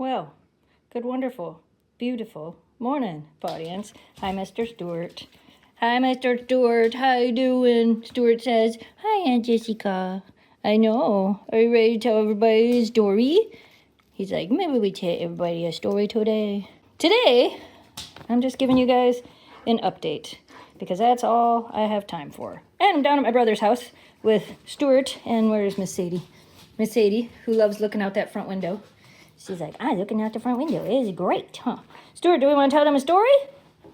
Well, good, wonderful, beautiful morning, audience. Hi, Mr. Stewart. Hi, Mr. Stewart. How you doing? Stewart says, hi, Aunt Jessica. I know. Are you ready to tell everybody a story? He's like, maybe we tell everybody a story today. Today, I'm just giving you guys an update because that's all I have time for. And I'm down at my brother's house with Stewart, and where's Miss Sadie? Miss Sadie, who loves looking out that front window. She's like, I'm looking out the front window. It is great, huh? Stewart, do we want to tell them a story?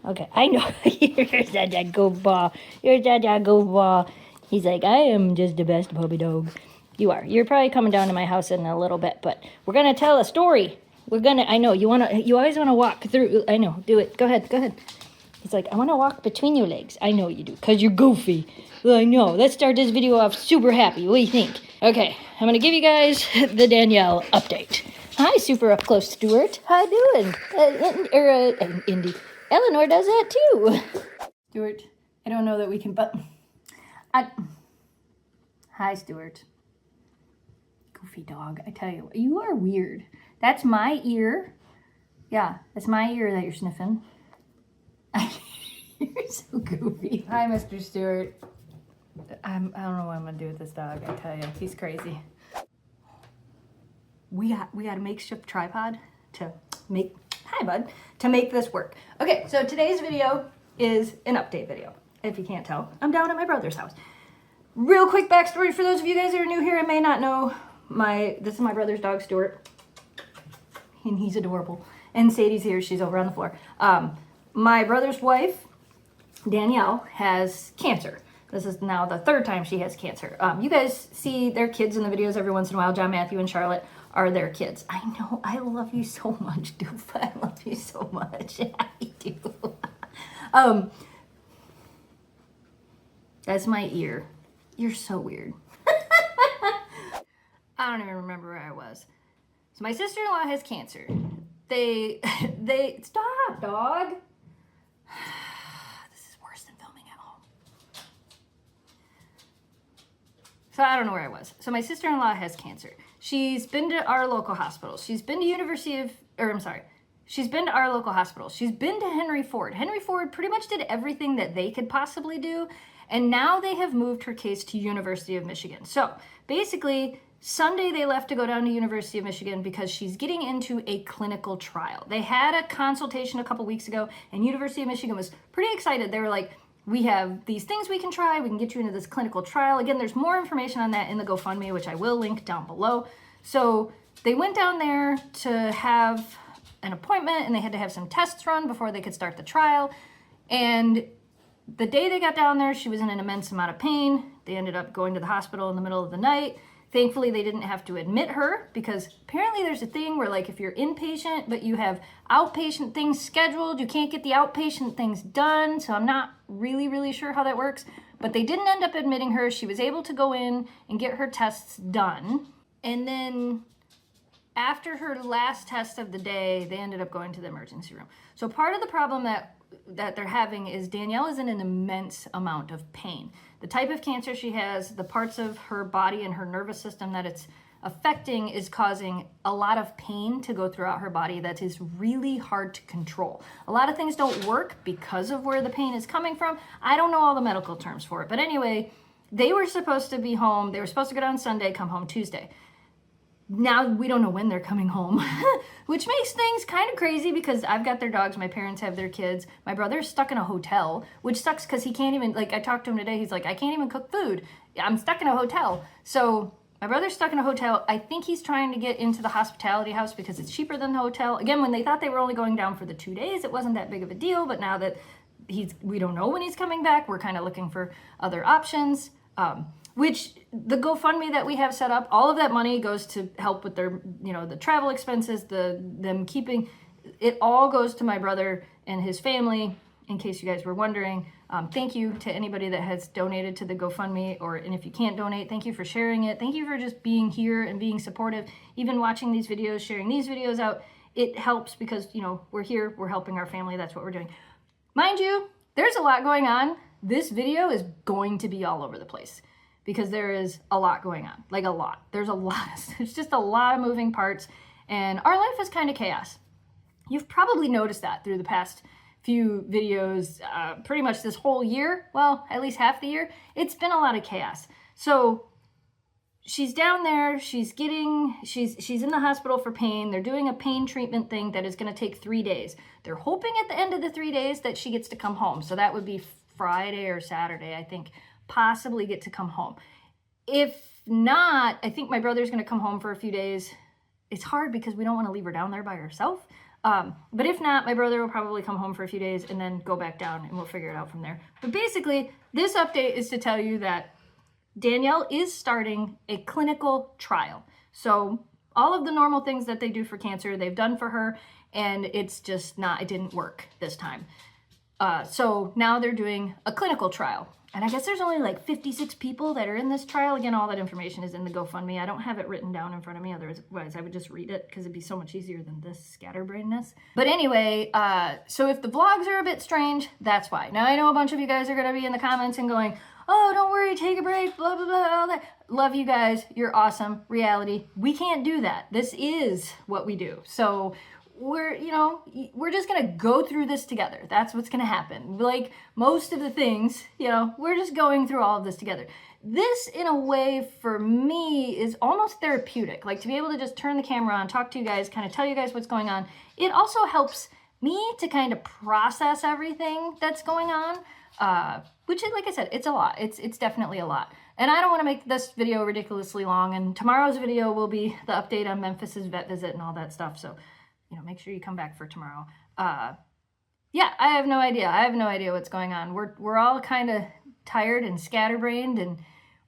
Okay, I know. You're such a goofball. You're such a goofball. He's like, I am just the best puppy dog. You are. You're probably coming down to my house in a little bit, but we're going to tell a story. I know, you always want to walk through. I know, do it. Go ahead. He's like, I want to walk between your legs. I know you do, because you're goofy. Well, I know. Let's start this video off super happy. What do you think? Okay, I'm going to give you guys the Danielle update. Hi, super up close, Stewart. How you doing? Indy. Eleanor does that too. Stewart, I don't know that we can, but hi, Stewart. Goofy dog. I tell you, you are weird. That's my ear. Yeah, that's my ear that you're sniffing. You're so goofy. Hi, Mr. Stewart. I don't know what I'm gonna do with this dog. I tell you, he's crazy. We got a makeshift tripod to make, hi bud, to make this work. Okay, so today's video is an update video. If you can't tell, I'm down at my brother's house. Real quick backstory for those of you guys that are new here and may not know, this is my brother's dog, Stewart, and he's adorable. And Sadie's here, she's over on the floor. My brother's wife, Danielle, has cancer. This is now the third time she has cancer. You guys see their kids in the videos every once in a while. John, Matthew, and Charlotte are their kids. I know, I love you so much, Doof. I love you so much. I do. That's my ear. You're so weird. I don't even remember where I was. So my sister-in-law has cancer. They stop, dog. This is worse than filming at home. So I don't know where I was. So my sister-in-law has cancer. She's been to our local hospital. She's been to She's been to our local hospital. She's been to Henry Ford. Henry Ford pretty much did everything that they could possibly do. And now they have moved her case to University of Michigan. So basically, Sunday they left to go down to University of Michigan because she's getting into a clinical trial. They had a consultation a couple weeks ago, and University of Michigan was pretty excited. They were like, we have these things we can try. We can get you into this clinical trial. Again, there's more information on that in the GoFundMe, which I will link down below. So they went down there to have an appointment, and they had to have some tests run before they could start the trial. And the day they got down there, she was in an immense amount of pain. They ended up going to the hospital in the middle of the night. Thankfully, they didn't have to admit her because apparently there's a thing where, like, if you're inpatient but you have outpatient things scheduled, you can't get the outpatient things done. So I'm not really sure how that works. But they didn't end up admitting her. She was able to go in and get her tests done. And then after her last test of the day, they ended up going to the emergency room. So part of the problem that they're having is Danielle is in an immense amount of pain. The type of cancer she has, the parts of her body and her nervous system that it's affecting is causing a lot of pain to go throughout her body that is really hard to control. A lot of things don't work because of where the pain is coming from. I don't know all the medical terms for it, but anyway, they were supposed to be home. They were supposed to go down Sunday, come home Tuesday. Now we don't know when they're coming home, which makes things kind of crazy because I've got their dogs, my parents have their kids, my brother's stuck in a hotel, which sucks because he can't even, like, I talked to him today, he's like, I can't even cook food. I'm stuck in a hotel. So my brother's stuck in a hotel. I think he's trying to get into the hospitality house because it's cheaper than the hotel. Again, when they thought they were only going down for the 2 days, it wasn't that big of a deal, but now that we don't know when he's coming back, we're kind of looking for other options. Which the GoFundMe that we have set up, all of that money goes to help with their, the travel expenses, them keeping, it all goes to my brother and his family, in case you guys were wondering. Thank you to anybody that has donated to the GoFundMe, and if you can't donate, thank you for sharing it. Thank you for just being here and being supportive, even watching these videos, sharing these videos out. It helps because, we're here, we're helping our family, that's what we're doing. Mind you, there's a lot going on. This video is going to be all over the place, because there is a lot going on, like a lot. There's just a lot of moving parts, and our life is kind of chaos. You've probably noticed that through the past few videos, pretty much this whole year, well, at least half the year, it's been a lot of chaos. So she's down there, she's in the hospital for pain. They're doing a pain treatment thing that is going to take 3 days. They're hoping at the end of the 3 days that she gets to come home. So that would be Friday or Saturday, I think, possibly get to come home. If not, I think my brother's going to come home for a few days. It's hard because we don't want to leave her down there by herself. But if not, my brother will probably come home for a few days and then go back down, and we'll figure it out from there. But basically, this update is to tell you that Danielle is starting a clinical trial. So all of the normal things that they do for cancer, they've done for her, and it didn't work this time. So now they're doing a clinical trial. And I guess there's only like 56 people that are in this trial. Again, all that information is in the GoFundMe. I don't have it written down in front of me. Otherwise, I would just read it because it'd be so much easier than this scatterbrainness. But anyway, so if the vlogs are a bit strange, that's why. Now, I know a bunch of you guys are going to be in the comments and going, oh, don't worry, take a break, blah, blah, blah, all that. Love you guys. You're awesome. Reality. We can't do that. This is what we do. So we're just going to go through this together. That's what's going to happen. Like most of the things, we're just going through all of this together. This, in a way, for me, is almost therapeutic. Like to be able to just turn the camera on, talk to you guys, kind of tell you guys what's going on. It also helps me to kind of process everything that's going on, which, like I said, it's a lot. It's definitely a lot. And I don't want to make this video ridiculously long. And tomorrow's video will be the update on Memphis's vet visit and all that stuff. So make sure you come back for tomorrow. Yeah, I have no idea. I have no idea what's going on. We're all kind of tired and scatterbrained, and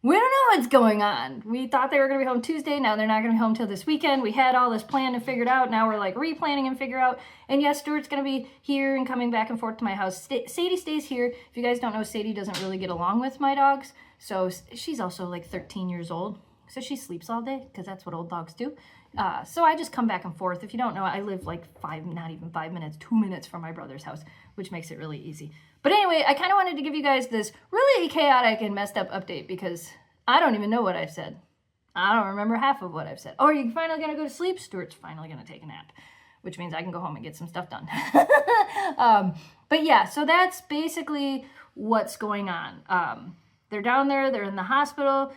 we don't know what's going on. We thought they were going to be home Tuesday. Now they're not going to be home till this weekend. We had all this planned and figured out. Now we're like replanning and figure out. And yes, Stuart's going to be here and coming back and forth to my house. Sadie stays here. If you guys don't know, Sadie doesn't really get along with my dogs. So she's also like 13 years old. So she sleeps all day because that's what old dogs do. So I just come back and forth. If you don't know, I live like not even 5 minutes, 2 minutes from my brother's house, which makes it really easy. But anyway, I kind of wanted to give you guys this really chaotic and messed up update because I don't even know what I've said. I don't remember half of what I've said. Oh, are you finally going to go to sleep? Stuart's finally going to take a nap, which means I can go home and get some stuff done. But yeah, so that's basically what's going on. They're down there. They're in the hospital.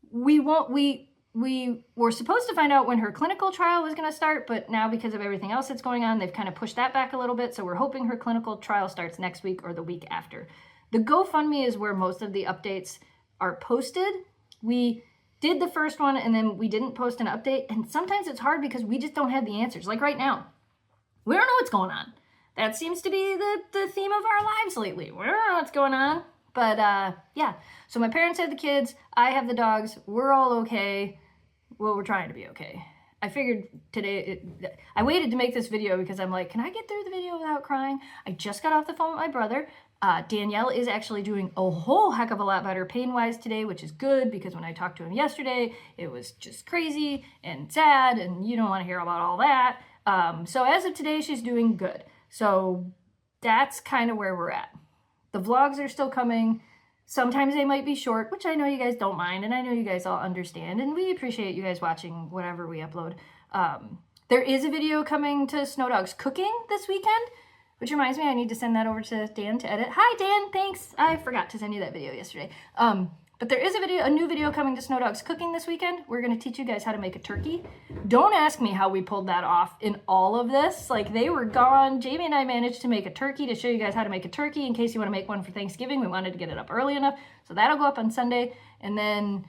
We were supposed to find out when her clinical trial was going to start, but now because of everything else that's going on, they've kind of pushed that back a little bit. So we're hoping her clinical trial starts next week or the week after. The GoFundMe is where most of the updates are posted. We did the first one and then we didn't post an update. And sometimes it's hard because we just don't have the answers. Like right now, we don't know what's going on. That seems to be the theme of our lives lately. We don't know what's going on. But yeah, so my parents have the kids. I have the dogs. We're all okay. Well, we're trying to be okay. I figured today, I waited to make this video because I'm like, can I get through the video without crying? I just got off the phone with my brother. Danielle is actually doing a whole heck of a lot better pain-wise today, which is good because when I talked to him yesterday, it was just crazy and sad and you don't want to hear about all that. So as of today, she's doing good. So that's kind of where we're at. The vlogs are still coming. Sometimes they might be short, which I know you guys don't mind, and I know you guys all understand, and we appreciate you guys watching whatever we upload. There is a video coming to Snow Dogs Cooking this weekend, which reminds me I need to send that over to Dan to edit. Hi, Dan, thanks. I forgot to send you that video yesterday. But there is a new video coming to Snow Dogs Cooking this weekend. We're going to teach you guys how to make a turkey. Don't ask me how we pulled that off in all of this. Like, they were gone. Jamie and I managed to make a turkey to show you guys how to make a turkey in case you want to make one for Thanksgiving. We wanted to get it up early enough. So that'll go up on Sunday. And then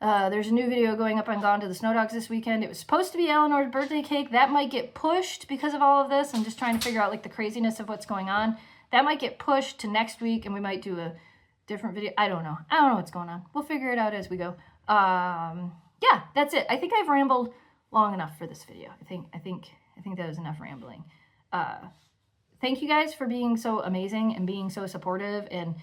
there's a new video going up on Gone to the Snow Dogs this weekend. It was supposed to be Eleanor's birthday cake. That might get pushed because of all of this. I'm just trying to figure out, like, the craziness of what's going on. That might get pushed to next week, and we might do a different video. I don't know what's going on. We'll figure it out as we go. Yeah, that's it. I think I've rambled long enough for this video. I think that was enough rambling. Thank you guys for being so amazing and being so supportive and,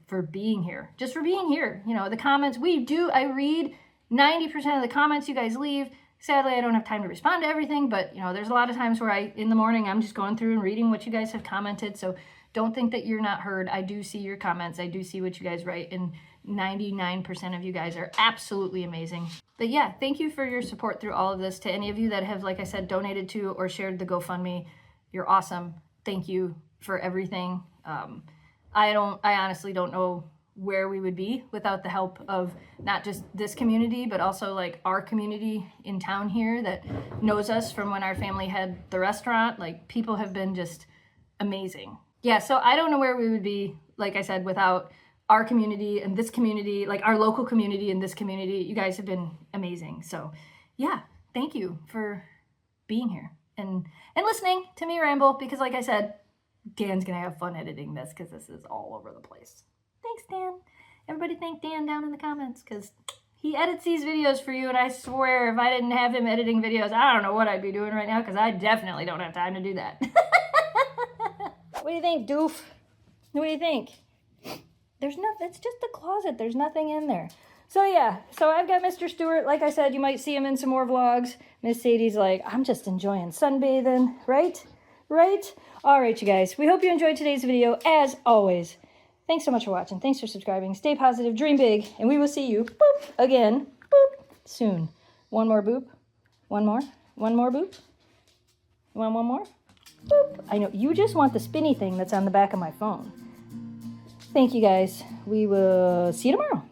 for being here. Just for being here. The comments I read 90% of the comments you guys leave. Sadly, I don't have time to respond to everything, but there's a lot of times where in the morning, I'm just going through and reading what you guys have commented. So don't think that you're not heard. I do see your comments. I do see what you guys write, and 99% of you guys are absolutely amazing. But yeah, thank you for your support through all of this. To any of you that have, like I said, donated to or shared the GoFundMe, you're awesome. Thank you for everything. I honestly don't know where we would be without the help of not just this community, but also like our community in town here that knows us from when our family had the restaurant. Like, people have been just amazing. Yeah, so I don't know where we would be, like I said, without our community and this community, like our local community and this community. You guys have been amazing. So yeah, thank you for being here and listening to me ramble, because like I said, Dan's gonna have fun editing this because this is all over the place. Thanks, Dan. Everybody thank Dan down in the comments, because he edits these videos for you, and I swear if I didn't have him editing videos, I don't know what I'd be doing right now, because I definitely don't have time to do that. What do you think, doof? What do you think? There's nothing, it's just a closet. There's nothing in there. So yeah, so I've got Mr. Stewart. Like I said, you might see him in some more vlogs. Miss Sadie's like, I'm just enjoying sunbathing, right? Right? All right, you guys. We hope you enjoyed today's video. As always, thanks so much for watching. Thanks for subscribing. Stay positive, dream big, and we will see you, boop, again, boop, soon. One more boop. One more. One more boop. You want one more? Boop. I know, you just want the spinny thing that's on the back of my phone. Thank you, guys. We will see you tomorrow.